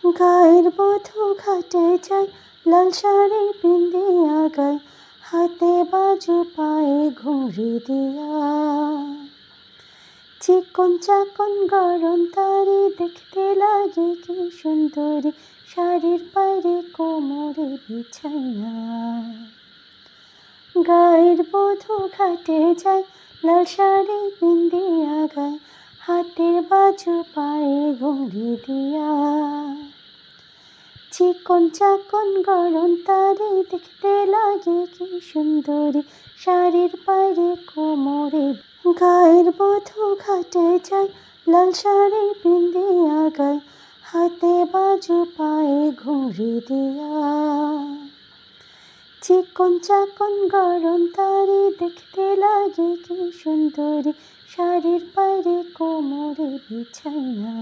গায়ের বধূ ঘাটে যায়, লাল শাড়ি পিন্দিয়া গায়, হাতে বাজু পায়ে ঘুংরি দিয়া। চিকন চাকন গরম তারি, দেখতে লাগে কি সুন্দরী, শাড়ির বাইরে কোমরে বিছাইয়া। গায়ের বধূ ঘাটে যায়, লাল শাড়ি পিন্দিয়া গায়, হাতে বাজু পায়ে ঘুংরি দিয়া। চিকন চাকন গরম তারি, দেখতে লাগে কি সুন্দরী, শাড়ির বাইরে কোমরে। গায়ের বধূ ঘাটে যায়, লাল শাড়ি পিন্দিয়া গায়, হাতে বাজু পায়ে ঘুংরি দিয়া। চিকন চাকন গরম তারি, দেখতে লাগে কি সুন্দরী, শাড়ির বাইরে কোমরে বিছাইয়া।